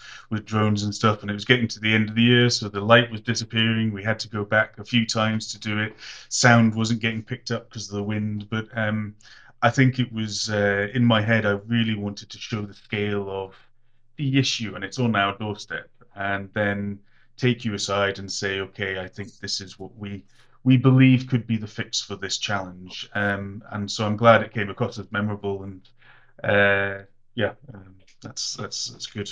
Speaker 2: drones and stuff. And it was getting to the end of the year, so the light was disappearing. We had to go back a few times to do it. Sound wasn't getting picked up because of the wind, but I think it was in my head. I really wanted to show the scale of the issue, and it's on our doorstep. And then take you aside and say, okay, I think this is what we believe could be the fix for this challenge. And so I'm glad it came across as memorable, and that's good.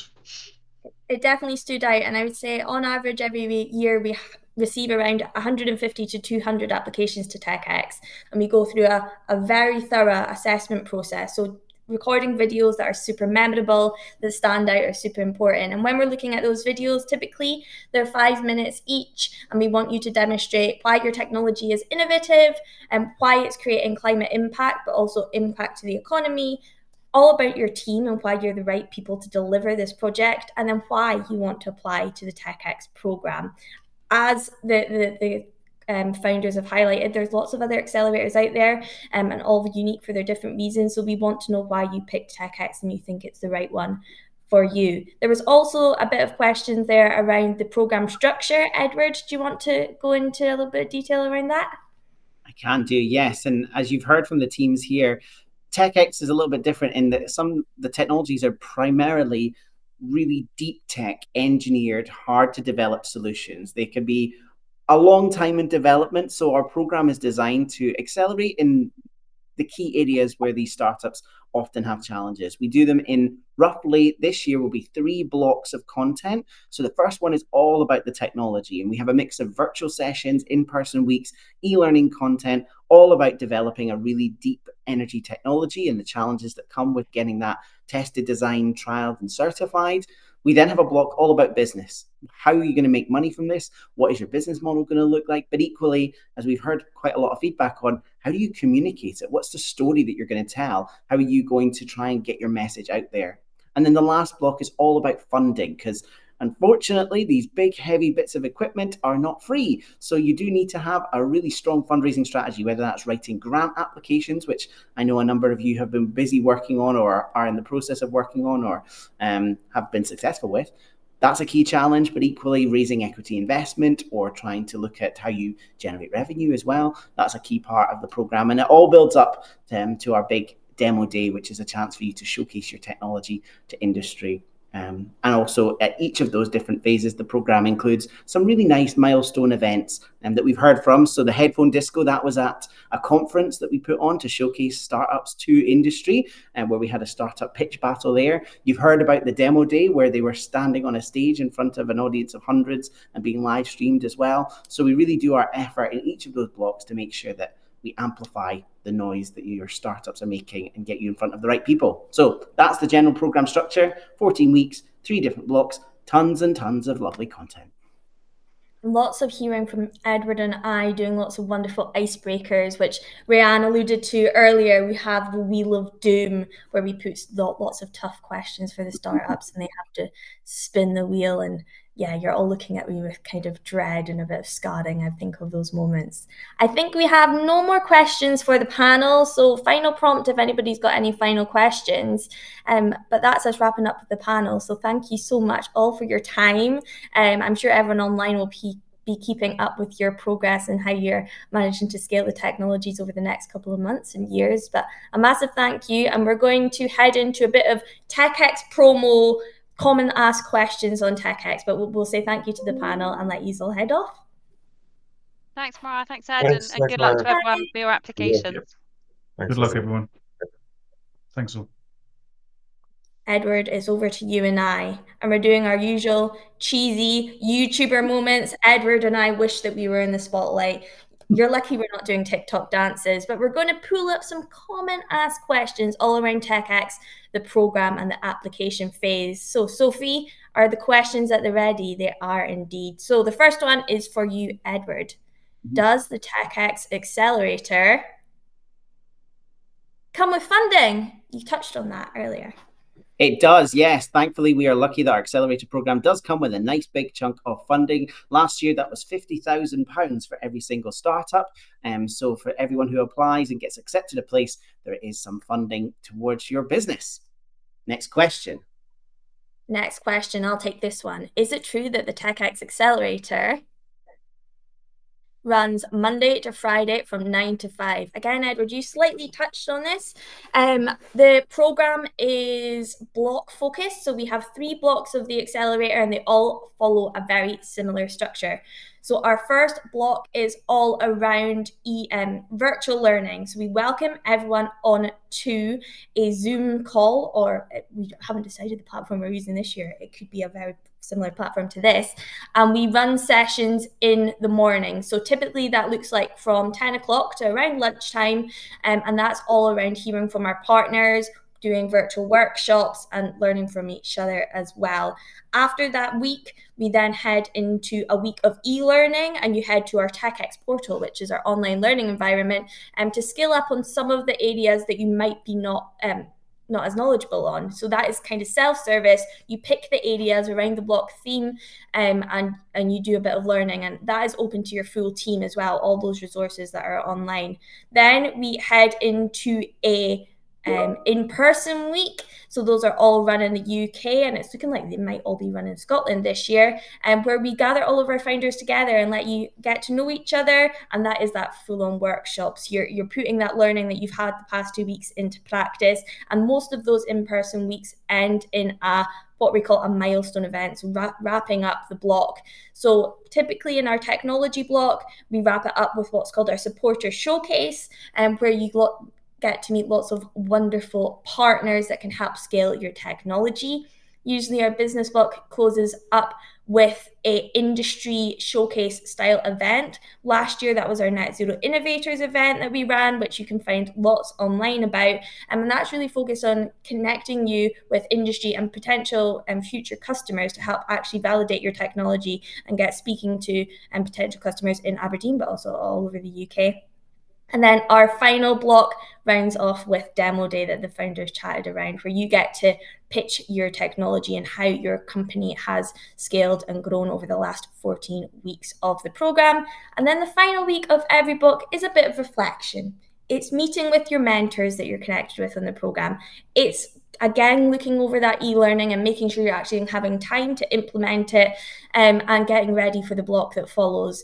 Speaker 6: It definitely stood out, and I would say on average every year we receive around 150 to 200 applications to TechX, and we go through a very thorough assessment process. So recording videos that are super memorable, that stand out, are super important. And when we're looking at those videos, typically they're 5 minutes each, and we want you to demonstrate why your technology is innovative and why it's creating climate impact, but also impact to the economy, all about your team and why you're the right people to deliver this project, and then why you want to apply to the TechX program. As the founders have highlighted, there's lots of other accelerators out there, and all unique for their different reasons. So we want to know why you picked TechX and you think it's the right one for you. There was also a bit of questions there around the program structure. Edward, do you want to go into a little bit of detail around that?
Speaker 1: I can do, yes. And as you've heard from the teams here, TechX is a little bit different in that the technologies are primarily really deep tech engineered, hard to develop solutions. They can be a long time in development. So our program is designed to accelerate in the key areas where these startups often have challenges. We do them in roughly, this year will be 3 blocks of content. So the first one is all about the technology, and we have a mix of virtual sessions, in-person weeks, e-learning content, all about developing a really deep energy technology and the challenges that come with getting that tested, designed, trialed, and certified. We then have a block all about business. How are you going to make money from this? What is your business model going to look like? But equally, as we've heard quite a lot of feedback on, how do you communicate it? What's the story that you're going to tell? How are you going to try and get your message out there? And then the last block is all about funding, because unfortunately, these big, heavy bits of equipment are not free. So you do need to have a really strong fundraising strategy, whether that's writing grant applications, which I know a number of you have been busy working on or are in the process of working on or have been successful with. That's a key challenge, but equally raising equity investment or trying to look at how you generate revenue as well. That's a key part of the program. And it all builds up to our big demo day, which is a chance for you to showcase your technology to industry. And also at each of those different phases, the program includes some really nice milestone events that we've heard from. So the headphone disco, that was at a conference that we put on to showcase startups to industry, and where we had a startup pitch battle there. You've heard about the demo day where they were standing on a stage in front of an audience of hundreds and being live streamed as well. So we really do our effort in each of those blocks to make sure that we amplify the noise that your startups are making and get you in front of the right people. So that's the general program structure, 14 weeks, 3 different blocks, tons and tons of lovely content.
Speaker 6: Lots of hearing from Edward and I, doing lots of wonderful icebreakers, which Rhiannon alluded to earlier. We have the Wheel of Doom, where we put lots of tough questions for the startups and they have to spin the wheel. And yeah, you're all looking at me with kind of dread and a bit of scarring, I think, of those moments. I think we have no more questions for the panel. So final prompt if anybody's got any final questions. But that's us wrapping up the panel. So thank you so much all for your time. I'm sure everyone online will be keeping up with your progress and how you're managing to scale the technologies over the next couple of months and years. But a massive thank you. And we're going to head into a bit of TechX promo, common asked questions on TechX, but we'll say thank you to the panel and let you all head off.
Speaker 3: Thanks, Mara. Thanks, Ed. And good luck to everyone for your applications.
Speaker 2: Good luck, everyone. Thanks all.
Speaker 6: Edward, it's over to you and I. And we're doing our usual cheesy YouTuber moments. Edward and I wish that we were in the spotlight. You're lucky we're not doing TikTok dances, but we're going to pull up some common asked questions all around TechX, the program and the application phase. So Sophie, are the questions at the ready? They are indeed. So the first one is for you, Edward. Does the TechX Accelerator come with funding? You touched on that earlier.
Speaker 1: It does, yes. Thankfully, we are lucky that our Accelerator program does come with a nice big chunk of funding. Last year, that was £50,000 for every single startup. So for everyone who applies and gets accepted a place, there is some funding towards your business. Next question.
Speaker 6: Next question, I'll take this one. Is it true that the TechX Accelerator runs Monday to Friday from 9 to 5? Again, Edward, you slightly touched on this. The program is block focused. So we have 3 blocks of the accelerator and they all follow a very similar structure. So our first block is all around virtual learning. So we welcome everyone on to a Zoom call, or we haven't decided the platform we're using this year. It could be a very similar platform to this. And we run sessions in the morning. So typically that looks like from 10 o'clock to around lunchtime. And that's all around hearing from our partners, doing virtual workshops and learning from each other as well. After that week, we then head into a week of e-learning, and you head to our TechX portal, which is our online learning environment, to skill up on some of the areas that you might be not as knowledgeable on. So that is kind of self-service. You pick the areas around the block theme and you do a bit of learning, and that is open to your full team as well, all those resources that are online. Then we head into a in-person week. So those are all run in the UK, and it's looking like they might all be run in Scotland this year, where we gather all of our founders together and let you get to know each other. And that is that full-on workshops. You're putting that learning that you've had the past 2 weeks into practice, and most of those in-person weeks end in what we call a milestone event, so wrapping up the block. So typically in our technology block, we wrap it up with what's called our supporter showcase, where you get to meet lots of wonderful partners that can help scale your technology. Usually our business block closes up with a industry showcase style event. Last year, that was our Net Zero Innovators event that we ran, which you can find lots online about. And that's really focused on connecting you with industry and potential and future customers to help actually validate your technology and get speaking to potential customers in Aberdeen, but also all over the UK. And then our final block rounds off with demo day that the founders chatted around, where you get to pitch your technology and how your company has scaled and grown over the last 14 weeks of the program. And then the final week of every block is a bit of reflection. It's meeting with your mentors that you're connected with on the program. It's again looking over that e-learning and making sure you're actually having time to implement it and getting ready for the block that follows.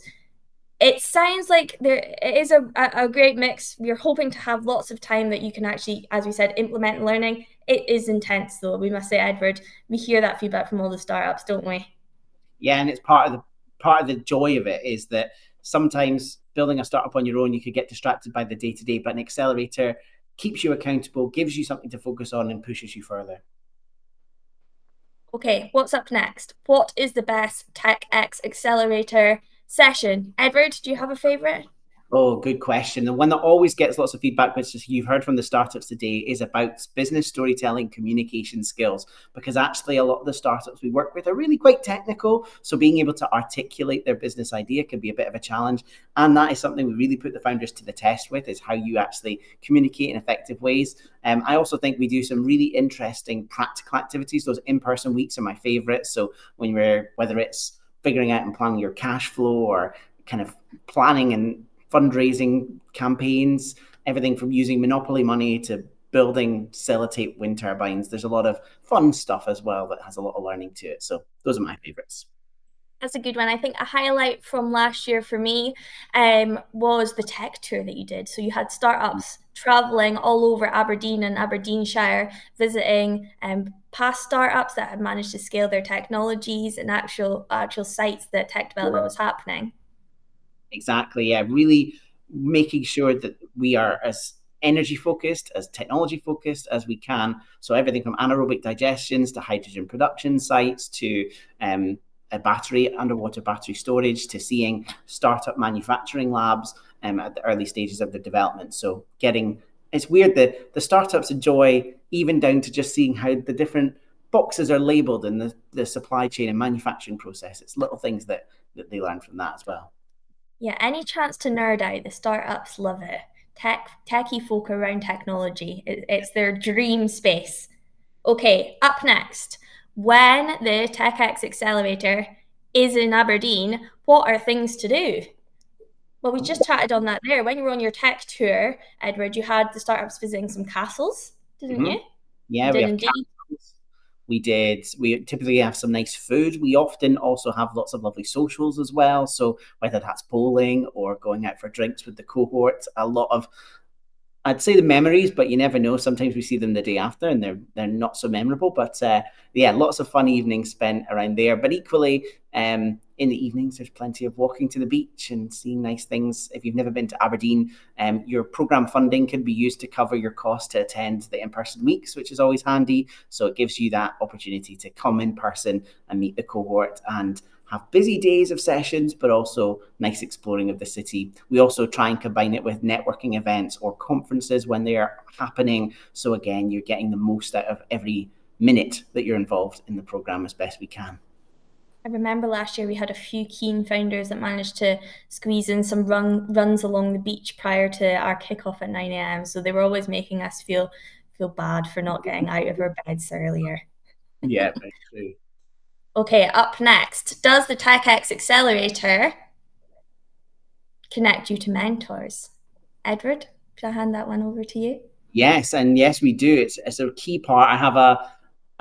Speaker 6: it sounds like it is a great mix. You're hoping to have lots of time that you can actually, as we said, implement learning. It is intense, though, we must say, Edward. We hear that feedback from all the startups, don't we?
Speaker 1: Yeah, and it's part of the joy of it is that sometimes building a startup on your own, you could get distracted by the day-to-day, but an accelerator keeps you accountable, gives you something to focus on, and pushes you further.
Speaker 6: Okay, what's up next? What is the best TechX Accelerator session? Edward, do you have a favorite?
Speaker 1: Oh, good question. The one that always gets lots of feedback, which you've heard from the startups today, is about business storytelling, communication skills, because actually a lot of the startups we work with are really quite technical. So being able to articulate their business idea can be a bit of a challenge. And that is something we really put the founders to the test with, is how you actually communicate in effective ways. I also think we do some really interesting practical activities. Those in-person weeks are my favorite. So whether it's figuring out and planning your cash flow, or kind of planning and fundraising campaigns, everything from using Monopoly money to building sellotape wind turbines. There's a lot of fun stuff as well that has a lot of learning to it. So those are my favorites.
Speaker 6: That's a good one. I think a highlight from last year for me was the tech tour that you did. So you had startups traveling all over Aberdeen and Aberdeenshire, visiting past startups that had managed to scale their technologies and actual sites that tech development was happening.
Speaker 1: Exactly. Yeah. Really making sure that we are as energy focused, as technology focused as we can. So everything from anaerobic digestions to hydrogen production sites to a underwater battery storage, to seeing startup manufacturing labs at the early stages of the development. So it's weird that the startups enjoy even down to just seeing how the different boxes are labeled in the supply chain and manufacturing process. It's little things that they learn from that as well.
Speaker 6: Yeah, any chance to nerd out, the startups love it. Techie folk around technology, it's their dream space. Okay, up next, when the TechX Accelerator is in Aberdeen, what are things to do? Well, we just chatted on that there. When you were on your tech tour, Edward, you had the startups visiting some castles, didn't you?
Speaker 1: Yeah,
Speaker 6: you
Speaker 1: we
Speaker 6: did
Speaker 1: have
Speaker 6: indeed.
Speaker 1: castles. We typically have some nice food. We often also have lots of lovely socials as well. So whether that's bowling or going out for drinks with the cohort, a lot of, I'd say, the memories, but you never know. Sometimes we see them the day after and they're not so memorable. But yeah, lots of fun evenings spent around there. But equally, in the evenings, there's plenty of walking to the beach and seeing nice things. If you've never been to Aberdeen, your program funding can be used to cover your cost to attend the in-person weeks, which is always handy. So it gives you that opportunity to come in person and meet the cohort and have busy days of sessions, but also nice exploring of the city. We also try and combine it with networking events or conferences when they are happening. So again, you're getting the most out of every minute that you're involved in the program as best we can.
Speaker 6: I remember last year we had a few keen founders that managed to squeeze in some runs along the beach prior to our kickoff at 9 a.m. So they were always making us feel bad for not getting out of our beds earlier.
Speaker 1: Yeah, very true.
Speaker 6: Okay, up next, does the TechX Accelerator connect you to mentors? Edward, should I hand that one over to you?
Speaker 1: Yes, and yes, we do. It's a key part. I have a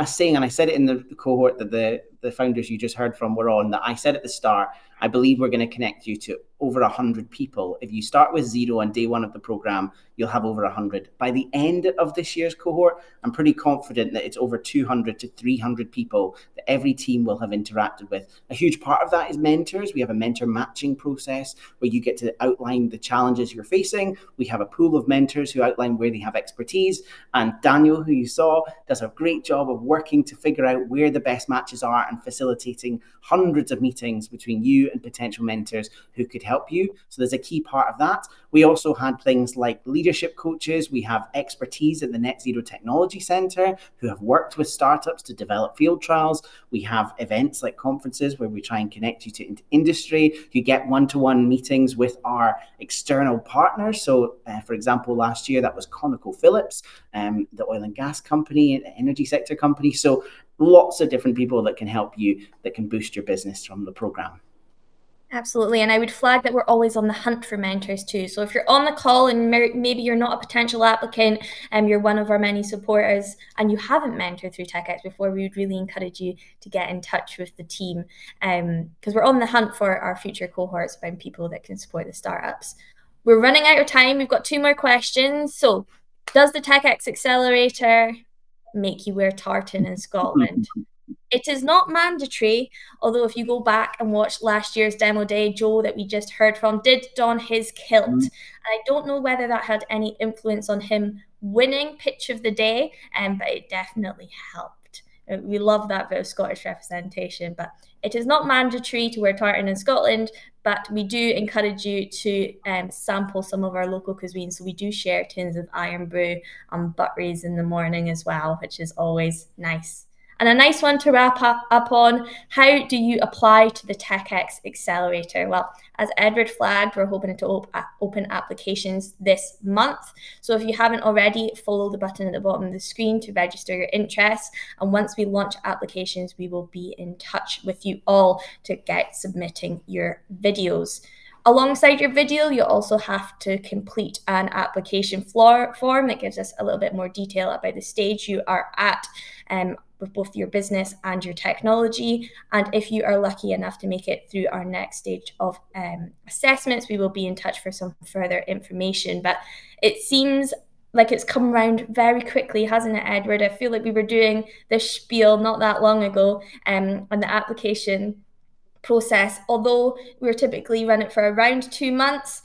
Speaker 1: saying, and I said it in the cohort that the founders you just heard from were on, that I said at the start, I believe we're going to connect you to over 100 people. If you start with 0 on day 1 of the program, you'll have over 100. By the end of this year's cohort, I'm pretty confident that it's over 200 to 300 people that every team will have interacted with. A huge part of that is mentors. We have a mentor matching process where you get to outline the challenges you're facing. We have a pool of mentors who outline where they have expertise. And Daniel, who you saw, does a great job of working to figure out where the best matches are and facilitating hundreds of meetings between you and potential mentors who could help you. So there's a key part of that. We also had things like leadership coaches. We have expertise at the Net Zero Technology Centre who have worked with startups to develop field trials. We have events like conferences where we try and connect you to industry. You get one-to-one meetings with our external partners. So for example, last year that was ConocoPhillips, the oil and gas company, the energy sector company. So lots of different people that can help you, that can boost your business from the program.
Speaker 6: Absolutely. And I would flag that we're always on the hunt for mentors too. So if you're on the call and maybe you're not a potential applicant and you're one of our many supporters and you haven't mentored through TechX before, we would really encourage you to get in touch with the team, because we're on the hunt for our future cohorts and people that can support the startups. We're running out of time. We've got 2 more questions. So does the TechX Accelerator make you wear tartan in Scotland? It is not mandatory, although if you go back and watch last year's demo day, Joe that we just heard from did don his kilt. And I don't know whether that had any influence on him winning pitch of the day, but it definitely helped. We love that bit of Scottish representation, but it is not mandatory to wear tartan in Scotland, but we do encourage you to sample some of our local cuisine. So we do share tins of iron brew and butteries in the morning as well, which is always nice. And a nice one to wrap up on, how do you apply to the TechX Accelerator? Well, as Edward flagged, we're hoping to open applications this month. So if you haven't already, follow the button at the bottom of the screen to register your interest. And once we launch applications, we will be in touch with you all to get submitting your videos. Alongside your video, you also have to complete an application form that gives us a little bit more detail about the stage you are at with both your business and your technology. And if you are lucky enough to make it through our next stage of assessments, we will be in touch for some further information. But it seems like it's come around very quickly, hasn't it, Edward? I feel like we were doing this spiel not that long ago on the application process. Although we're typically run it for around 2 months,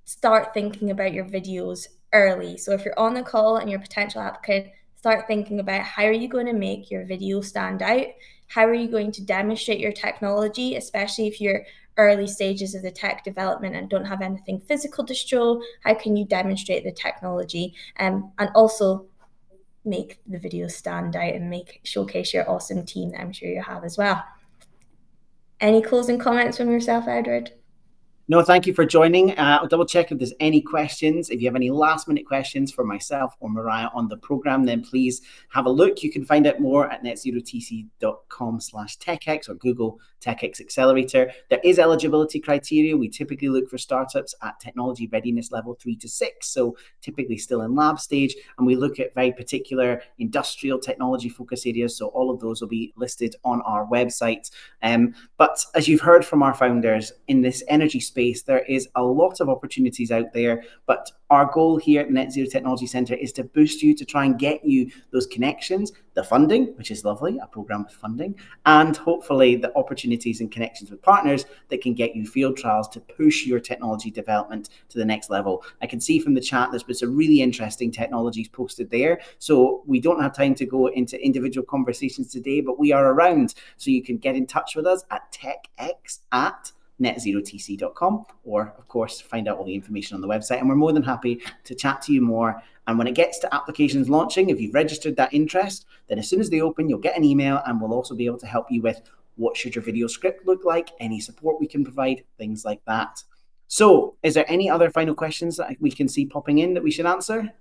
Speaker 6: start thinking about your videos early. So if you're on the call and you're a potential applicant, start thinking about how are you going to make your video stand out? How are you going to demonstrate your technology, especially if you're early stages of the tech development and don't have anything physical to show? How can you demonstrate the technology? And also make the video stand out and showcase your awesome team that I'm sure you have as well. Any closing comments from yourself, Edward?
Speaker 1: No, thank you for joining. I'll double check if there's any questions. If you have any last minute questions for myself or Mariah on the program, then please have a look. You can find out more at netzerotc.com/TechX or Google TechX Accelerator. There is eligibility criteria. We typically look for startups at technology readiness level 3 to 6. So typically still in lab stage. And we look at very particular industrial technology focus areas. So all of those will be listed on our website. But as you've heard from our founders, in this energy space, there is a lot of opportunities out there, but our goal here at the Net Zero Technology Centre is to boost you, to try and get you those connections, the funding, which is lovely, a program with funding, and hopefully the opportunities and connections with partners that can get you field trials to push your technology development to the next level. I can see from the chat there's been some really interesting technologies posted there, so we don't have time to go into individual conversations today, but we are around, so you can get in touch with us at techx@netzerotc.com, or of course find out all the information on the website, and we're more than happy to chat to you more. And when it gets to applications launching, if you've registered that interest, then as soon as they open, you'll get an email, and we'll also be able to help you with what should your video script look like, any support we can provide, things like that. So is there any other final questions that we can see popping in that we should answer?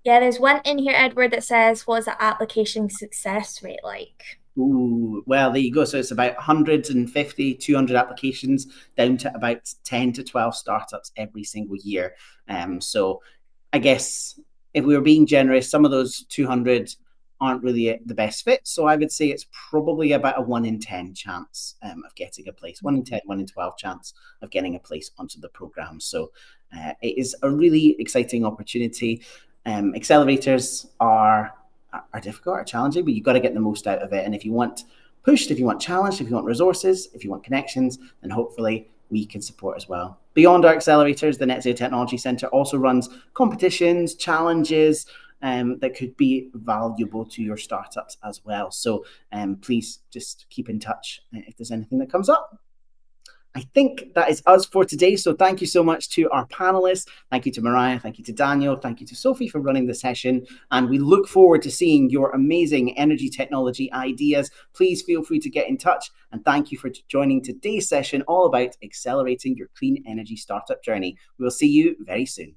Speaker 6: Yeah, there's one in here, Edward, that says, what's the application success rate like?
Speaker 1: Ooh, well, there you go. So it's about 150, 200 applications down to about 10 to 12 startups every single year. So I guess if we were being generous, some of those 200 aren't really the best fit. So I would say it's probably about a 1 in 10 chance of getting a place, 1 in 10, 1 in 12 chance of getting a place onto the program. So it is a really exciting opportunity. Accelerators are difficult, are challenging, but you've got to get the most out of it. And if you want pushed, if you want challenged, if you want resources, if you want connections, then hopefully we can support as well. Beyond our accelerators, the Net Zero Technology Centre also runs competitions, challenges that could be valuable to your startups as well. So please just keep in touch if there's anything that comes up. I think that is us for today. So thank you so much to our panelists. Thank you to Mariah. Thank you to Daniel. Thank you to Sophie for running the session. And we look forward to seeing your amazing energy technology ideas. Please feel free to get in touch. And thank you for joining today's session all about accelerating your clean energy startup journey. We will see you very soon.